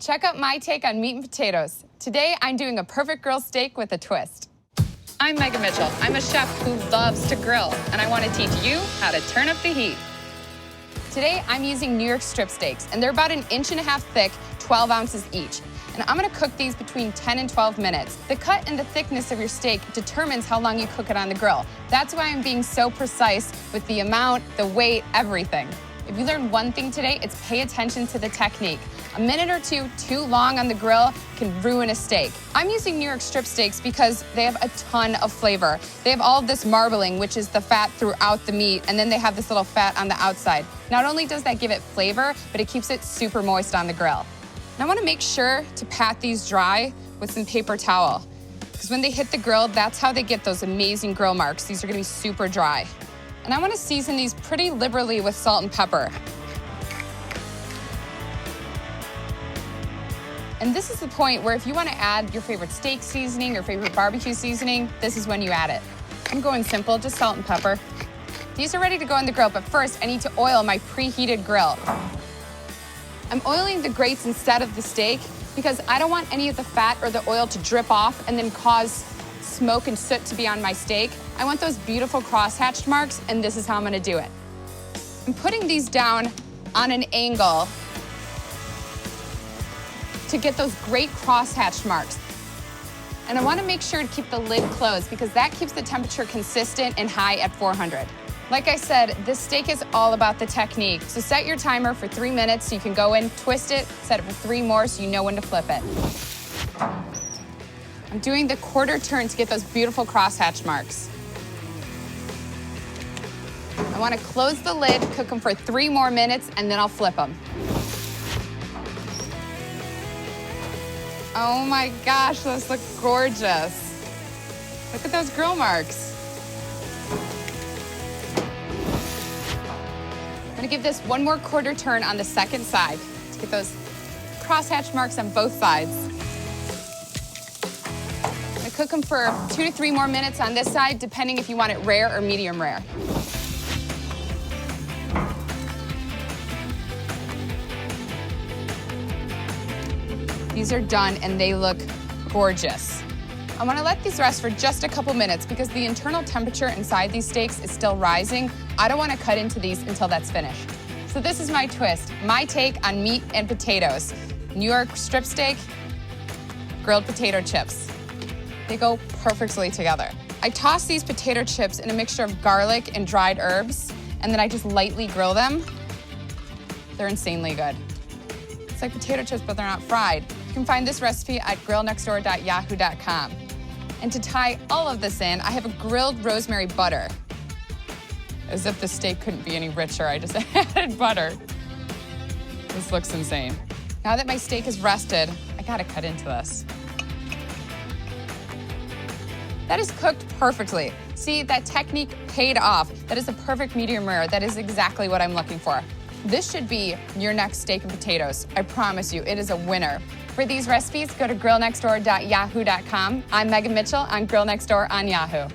Check out my take on meat and potatoes. Today, I'm doing a perfect grilled steak with a twist. I'm Megan Mitchell. I'm a chef who loves to grill, and I want to teach you how to turn up the heat. Today, I'm using New York strip steaks, and they're about 1.5 inches thick, 12 ounces each. And I'm gonna cook these between 10 and 12 minutes. The cut and the thickness of your steak determines how long you cook it on the grill. That's why I'm being so precise with the amount, the weight, everything. If you learned one thing today, it's pay attention to the technique. A minute or two too long on the grill can ruin a steak. I'm using New York strip steaks because they have a ton of flavor. They have all of this marbling, which is the fat throughout the meat, and then they have this little fat on the outside. Not only does that give it flavor, but it keeps it super moist on the grill. And I wanna make sure to pat these dry with some paper towel, because when they hit the grill, that's how they get those amazing grill marks. These are gonna be super dry. And I wanna season these pretty liberally with salt and pepper. And this is the point where if you wanna add your favorite steak seasoning, your favorite barbecue seasoning, this is when you add it. I'm going simple, just salt and pepper. These are ready to go in the grill, but first I need to oil my preheated grill. I'm oiling the grates instead of the steak because I don't want any of the fat or the oil to drip off and then cause smoke and soot to be on my steak. I want those beautiful cross-hatched marks, and this is how I'm gonna do it. I'm putting these down on an angle to get those great cross-hatched marks. And I wanna make sure to keep the lid closed because that keeps the temperature consistent and high at 400. Like I said, this steak is all about the technique. So set your timer for 3 minutes so you can go in, twist it, set it for 3 more so you know when to flip it. I'm doing the quarter turn to get those beautiful cross-hatch marks. I wanna close the lid, cook them for 3 more minutes, and then I'll flip them. Oh my gosh, those look gorgeous. Look at those grill marks. I'm gonna give this 1 more quarter turn on the second side to get those crosshatch marks on both sides. I'm gonna cook them for 2 to 3 more minutes on this side, depending if you want it rare or medium rare. These are done and they look gorgeous. I wanna let these rest for just a couple minutes because the internal temperature inside these steaks is still rising. I don't wanna cut into these until that's finished. So this is my twist, my take on meat and potatoes. New York strip steak, grilled potato chips. They go perfectly together. I toss these potato chips in a mixture of garlic and dried herbs, and then I just lightly grill them. They're insanely good. It's like potato chips, but they're not fried. You can find this recipe at grillnextdoor.yahoo.com. And to tie all of this in, I have a grilled rosemary butter. As if the steak couldn't be any richer, I just added butter. This looks insane. Now that my steak is rested, I gotta cut into this. That is cooked perfectly. See, that technique paid off. That is a perfect medium rare. That is exactly what I'm looking for. This should be your next steak and potatoes. I promise you, it is a winner. For these recipes, go to grillnextdoor.yahoo.com. I'm Megan Mitchell on Grill Next Door on Yahoo.